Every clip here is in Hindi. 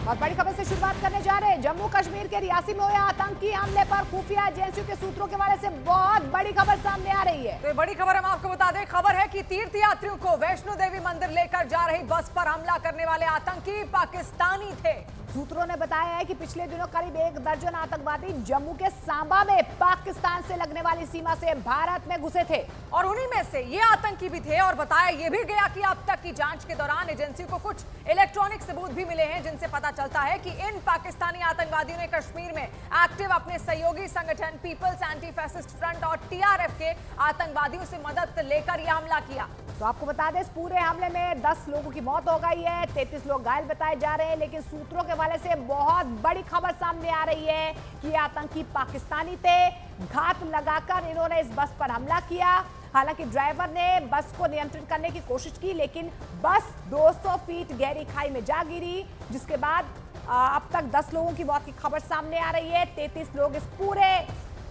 और बड़ी खबर से शुरुआत करने जा रहे हैं। जम्मू कश्मीर के रियासी में हुए आतंकी हमले पर खुफिया एजेंसियों के सूत्रों के हवाले से बहुत बड़ी खबर सामने आ रही है। तो ये बड़ी खबर हम आपको बता दें। खबर है कि तीर्थ यात्रियों को वैष्णो देवी मंदिर लेकर जा रही बस पर हमला करने वाले आतंकी पाकिस्तानी थे। सूत्रों ने बताया है कि पिछले दिनों करीब 1 दर्जन आतंकवादी जम्मू के सांबा में पाकिस्तान से लगने वाली सीमा से भारत में घुसे थे और उन्हीं में से ये आतंकी भी थे। और बताया ये भी गया कि अब तक की जांच के दौरान एजेंसी को कुछ इलेक्ट्रॉनिक सबूत भी मिले हैं जिनसे पता चलता है कि इन पाकिस्तानी आतंकवादियों ने कश्मीर में एक्टिव अपने सहयोगी संगठन पीपल्स एंटी फैसिस्ट फ्रंट और टीआरएफ के आतंकवादियों से मदद लेकर यह हमला किया। तो आपको बता दें, इस पूरे हमले में 10 लोगों की मौत हो गई है, 33 लोग घायल बताए जा रहे हैं। लेकिन सूत्रों के हवाले से बहुत बड़ी खबर सामने आ रही है कि ये आतंकी पाकिस्तानी थे। घात लगाकर इन्होंने इस बस पर हमला किया। हालांकि ड्राइवर ने बस को नियंत्रित करने की कोशिश की, लेकिन बस 200 फीट गहरी खाई में जा गिरी, जिसके बाद अब तक 10 लोगों की मौत की खबर सामने आ रही है। 33 लोग इस पूरे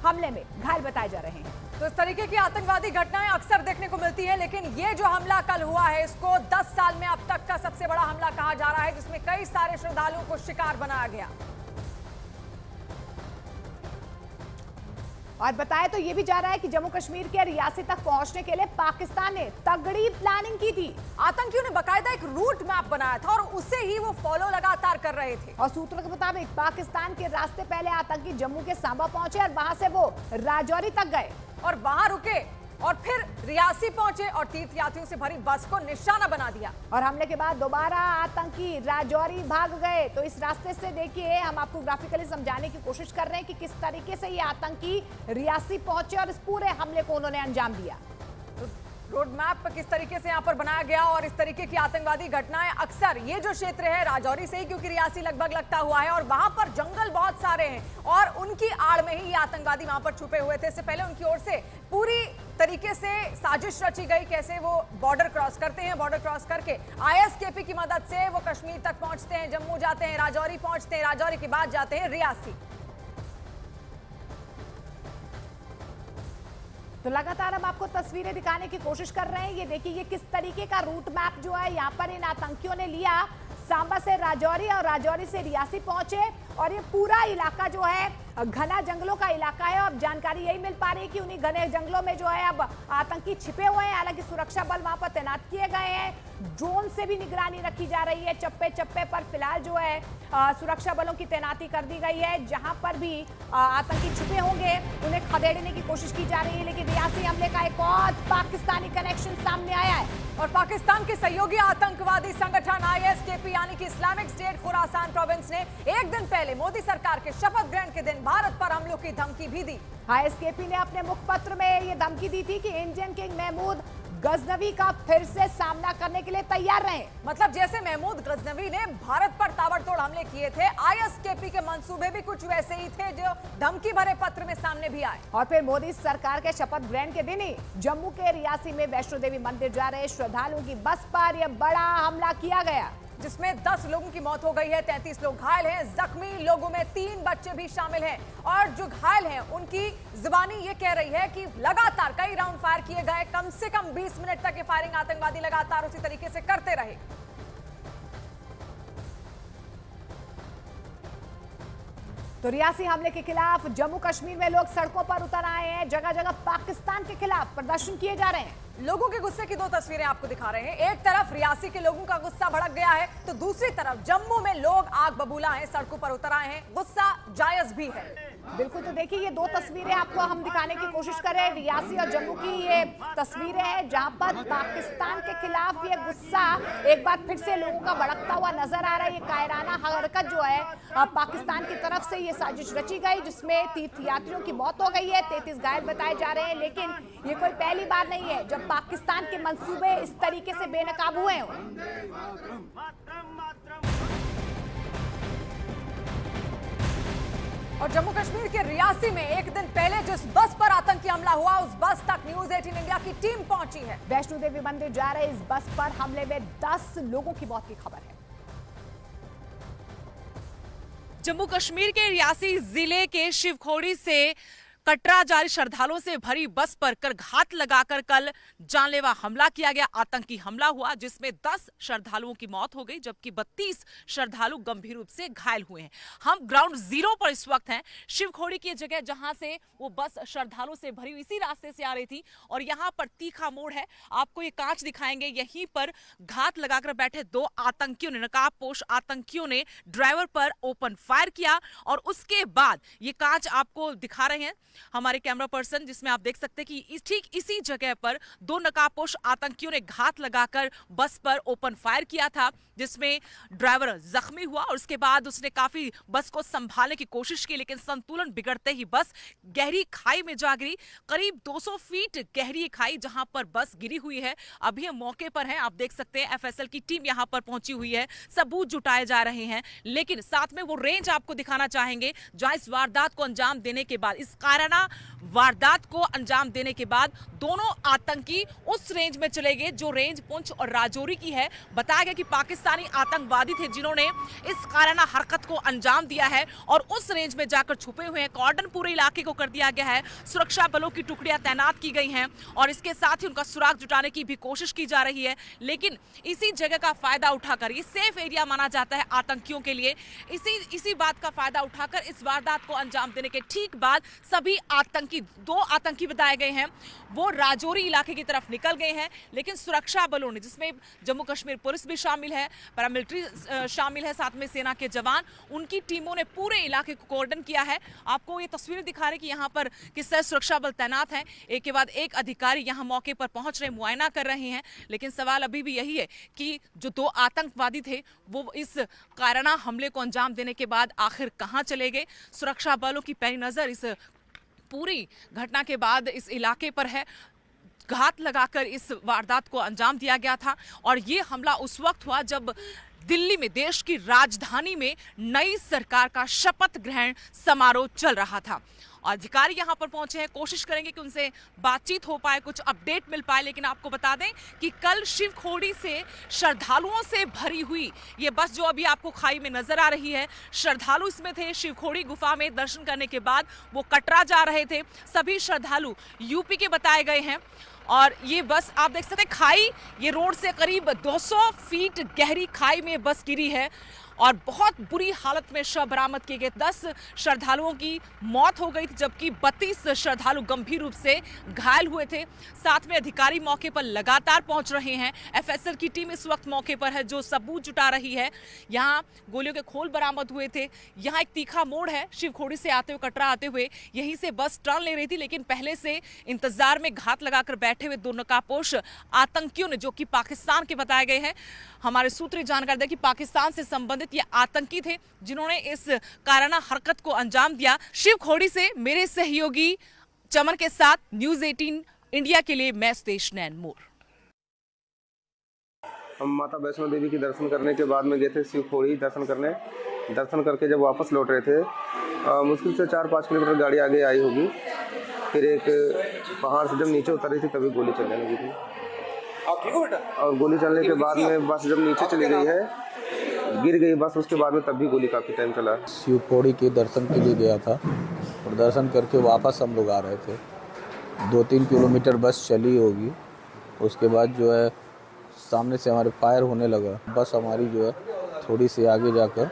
हमले में घायल बताए जा रहे हैं। तो इस तरीके की आतंकवादी घटनाएं अक्सर देखने को मिलती है, लेकिन ये जो हमला कल हुआ है इसको 10 साल में अब तक का सबसे बड़ा हमला कहा जा रहा है, जिसमें कई सारे श्रद्धालुओं को शिकार बनाया गया। और बताया तो ये भी जा रहा है कि जम्मू कश्मीर के रियासी तक पहुंचने के लिए पाकिस्तान ने तगड़ी प्लानिंग की थी। आतंकियों ने बकायदा एक रूट मैप बनाया था और उसे ही वो फॉलो लगातार कर रहे थे। और सूत्रों के मुताबिक पाकिस्तान के रास्ते पहले आतंकी जम्मू के सांबा पहुंचे और वहां से वो राजौरी तक गए और वहां रुके और फिर रियासी पहुंचे और तीर्थ यात्रियों से भरी बस को निशाना बना दिया। और हमले के बाद दोबारा आतंकी राजौरी भाग गए। तो इस रास्ते से देखिए, हम आपको ग्राफिकली समझाने की कोशिश कर रहे हैं कि किस तरीके से ये आतंकी रियासी पहुंचे और इस पूरे हमले को उन्होंने अंजाम दिया। रोड मैप किस तरीके से यहाँ पर बनाया गया और इस तरीके की आतंकवादी घटनाएं अक्सर ये जो क्षेत्र है राजौरी से ही, क्योंकि रियासी लगभग लगता हुआ है और वहां पर जंगल बहुत सारे हैं और उनकी आड़ में ही ये आतंकवादी वहां पर छुपे हुए थे। इससे पहले उनकी ओर से पूरी तरीके से साजिश रची गई, कैसे वो बॉर्डर क्रॉस करते हैं, बॉर्डर क्रॉस करके आईएसकेपी की मदद से वो कश्मीर तक पहुंचते हैं, जम्मू जाते हैं, राजौरी पहुंचते हैं, राजौरी के बाद जाते हैं रियासी। तो लगातार हम आपको तस्वीरें दिखाने की कोशिश कर रहे हैं। ये देखिए, ये किस तरीके का रूट मैप जो है यहाँ पर इन आतंकियों ने लिया। सांबा से राजौरी और राजौरी से रियासी पहुंचे और ये पूरा इलाका जो है घना जंगलों का इलाका है। अब जानकारी यही मिल पा रही है कि उन्हीं घने जंगलों में जो है अब आतंकी छिपे हुए हैं। हालांकि सुरक्षा बल वहां पर तैनात किए गए हैं, ड्रोन से भी निगरानी रखी जा रही है। चप्पे चप्पे पर फिलहाल जो है सुरक्षा बलों की तैनाती कर दी गई है। जहां पर भी आतंकी छुपे होंगे उन्हें खदेड़ने की कोशिश की जा रही है। लेकिन रियासी हमले का एक और पाकिस्तानी कनेक्शन सामने आया है और पाकिस्तान के सहयोगी आतंकवादी संगठन आईएसकेपी यानी कि इस्लामिक स्टेट खुरासान प्रोविंस ने एक दिन पहले मोदी सरकार के शपथ ग्रहण के दिन भारत पर हमलों की धमकी भी दी। आईएसकेपी ने अपने मुखपत्र में ये धमकी दी थी कि इंडियन किंग महमूद गजनवी का फिर से सामना करने के लिए तैयार रहे। मतलब जैसे महमूद गजनवी ने भारत पर ताबड़तोड़ हमले किए थे, आईएसकेपी के मंसूबे भी कुछ वैसे ही थे जो धमकी भरे पत्र में सामने भी आए। और फिर मोदी सरकार के शपथ ग्रहण के दिन ही जम्मू के रियासी में वैष्णो देवी मंदिर जा रहे श्रद्धालुओं की बस पर यह बड़ा हमला किया गया, जिसमें 10 लोगों की मौत हो गई है, 33 लोग घायल हैं। जख्मी लोगों में 3 बच्चे भी शामिल हैं और जो घायल हैं उनकी जुबानी ये कह रही है कि लगातार कई राउंड फायर किए गए, कम से कम 20 मिनट तक ये फायरिंग आतंकवादी लगातार उसी तरीके से करते रहे। तो रियासी हमले के खिलाफ जम्मू कश्मीर में लोग सड़कों पर उतर आए हैं। जगह जगह पाकिस्तान के खिलाफ प्रदर्शन किए जा रहे हैं। लोगों के गुस्से की 2 तस्वीरें आपको दिखा रहे हैं। एक तरफ रियासी के लोगों का गुस्सा भड़क गया है, तो दूसरी तरफ जम्मू में लोग आग बबूला हैं, सड़कों पर उतर आए हैं। गुस्सा जायज भी है। बिल्कुल। तो देखिए, ये 2 तस्वीरें आपको हम दिखाने की कोशिश कर रहे हैं। रियासी और जम्मू की ये तस्वीरें हैं जहां पर पाकिस्तान के खिलाफ ये गुस्सा एक बार फिर से लोगों का भड़कता हुआ नजर आ रहा है। ये कायराना हरकत जो है पाकिस्तान की तरफ से ये साजिश रची गई, जिसमें तीर्थ यात्रियों की मौत हो गई है, 33 घायल बताए जा रहे हैं। लेकिन ये कोई पहली बार नहीं है जब पाकिस्तान के मंसूबे इस तरीके से बेनकाब हुए हों। और जम्मू कश्मीर के रियासी में एक दिन पहले जिस बस पर आतंकी हमला हुआ, उस बस तक न्यूज़ 18 इंडिया की टीम पहुंची है। वैष्णो देवी मंदिर जा रहे इस बस पर हमले में 10 लोगों की मौत की खबर है। जम्मू कश्मीर के रियासी जिले के शिवखोड़ी से कटरा जा रही श्रद्धालुओं से भरी बस पर कर घात लगाकर कल जानलेवा हमला किया गया। आतंकी हमला हुआ जिसमें 10 श्रद्धालुओं की मौत हो गई, जबकि 32 श्रद्धालु गंभीर रूप से घायल हुए हैं। हम ग्राउंड जीरो पर इस वक्त हैं, शिवखोड़ी की जगह जहां से वो बस श्रद्धालुओं से भरी इसी रास्ते से आ रही थी और यहाँ पर तीखा मोड़ है। आपको ये कांच दिखाएंगे, यहीं पर घात लगाकर बैठे 2 आतंकियों ने, नकाबपोश आतंकियों ने ड्राइवर पर ओपन फायर किया और उसके बाद ये कांच आपको दिखा रहे हैं हमारे कैमरा पर्सन, जिसमें आप देख सकते हैं कि ठीक इसी जगह पर 2 नकाबपोश आतंकियों ने घात लगाकर बस पर ओपन फायर किया था, जिसमें ड्राइवर जख्मी हुआ और उसके बाद उसने काफी बस को संभालने की कोशिश की, लेकिन संतुलन बिगड़ते ही बस गहरी खाई में जा गिरी। करीब 200 फीट गहरी खाई जहां पर बस गिरी हुई है। अभी हम मौके पर हैं, आप देख सकते हैं एफएसएल की टीम यहां पर पहुंची हुई है, सबूत जुटाए जा रहे हैं, लेकिन साथ में वो रेंज आपको दिखाना चाहेंगे जहां इस वारदात को अंजाम देने के बाद, इस काराना वारदात को अंजाम देने के बाद दोनों आतंकी उस रेंज में चले गए जो रेंज पुंछ और राजौरी की है। बताया गया कि पाकिस्तानी आतंकवादी थे जिन्होंने इस काराना हरकत को अंजाम दिया है और उस रेंज में जाकर छुपे हुए हैं। कॉर्डन पूरे इलाके को कर दिया गया है, सुरक्षा बलों की टुकड़ियां तैनात की गई हैं और इसके साथ ही उनका सुराग जुटाने की भी कोशिश की जा रही है। लेकिन इसी जगह का फायदा उठाकर, ये सेफ एरिया माना जाता है आतंकियों के लिए, इसी बात का फायदा उठाकर इस वारदात को अंजाम देने के ठीक बाद सभी आतंकी, 2 आतंकी बताए गए हैं, वो राजौरी इलाके की तरफ निकल गए हैं। लेकिन सुरक्षा बलों ने, जिसमें जम्मू कश्मीर पुलिस भी शामिल है, पैरामिलिट्री शामिल है, साथ में सेना के जवान, उनकी टीमों ने पूरे इलाके को कॉर्डन किया है। आपको ये तस्वीरें दिखा रहे कि यहाँ पर किस तरह सुरक्षा बल तैनात है, एक के बाद एक अधिकारी यहाँ मौके पर पहुंच रहे, मुआयना कर रहे हैं। लेकिन सवाल अभी भी यही है कि जो 2 आतंकवादी थे वो इस काराना हमले को अंजाम देने के बाद आखिर कहां चले गए। सुरक्षा बलों की पैनी नजर इस पूरी घटना के बाद इस इलाके पर है। घात लगाकर इस वारदात को अंजाम दिया गया था और ये हमला उस वक्त हुआ जब दिल्ली में, देश की राजधानी में, नई सरकार का शपथ ग्रहण समारोह चल रहा था। अधिकारी यहां पर पहुंचे हैं, कोशिश करेंगे कि उनसे बातचीत हो पाए, कुछ अपडेट मिल पाए। लेकिन आपको बता दें कि कल शिवखोड़ी से श्रद्धालुओं से भरी हुई ये बस जो अभी आपको खाई में नजर आ रही है, श्रद्धालु इसमें थे। शिवखोड़ी गुफा में दर्शन करने के बाद वो कटरा जा रहे थे। सभी श्रद्धालु यूपी के बताए गए हैं और ये बस आप देख सकते हैं, खाई, ये रोड से करीब 200 फीट गहरी खाई में बस गिरी है और बहुत बुरी हालत में शव बरामद किए गए। 10 श्रद्धालुओं की मौत हो गई थी, जबकि 32 श्रद्धालु गंभीर रूप से घायल हुए थे। साथ में अधिकारी मौके पर लगातार पहुंच रहे हैं। एफएसएल की टीम इस वक्त मौके पर है जो सबूत जुटा रही है। यहाँ गोलियों के खोल बरामद हुए थे। यहाँ एक तीखा मोड़ है, शिवखोड़ी से आते हुए, कटरा आते हुए, यहीं से बस टर्न ले रही थी, लेकिन पहले से इंतजार में घात लगाकर बैठे हुए 2 नकाबपोश आतंकियों ने, जो कि पाकिस्तान के बताए गए हैं, हमारे सूत्री जानकारी दें कि पाकिस्तान से संबंधित ये आतंकी थे जिन्होंने इस काराना हरकत को अंजाम दिया। शिवखोड़ी से मेरे सहयोगी चमन के साथ न्यूज़ 18 इंडिया के लिए मैं सुदेश नैन मोर। हम माता वैष्णो देवी के दर्शन करने के बाद में गए थे शिवखोड़ी दर्शन करने। दर्शन करके जब वापस लौट रहे थे, मुश्किल से 4-5 किलोमीटर गाड़ी आगे आई होगी, फिर एक पहाड़ से जब नीचे उतर रही थी तभी गोली चलने लगी थी। आप ठीक हो बेटा? और गोली चलने के बाद में बस जब नीचे चली गई है, गिर गई बस, उसके बाद में तब भी गोली काफ़ी टाइम चला। शिवखोड़ी के दर्शन के लिए गया था और दर्शन करके वापस हम लोग आ रहे थे। 2-3 किलोमीटर बस चली होगी, उसके बाद जो है सामने से हमारे फायर होने लगा। बस हमारी जो है थोड़ी सी आगे जाकर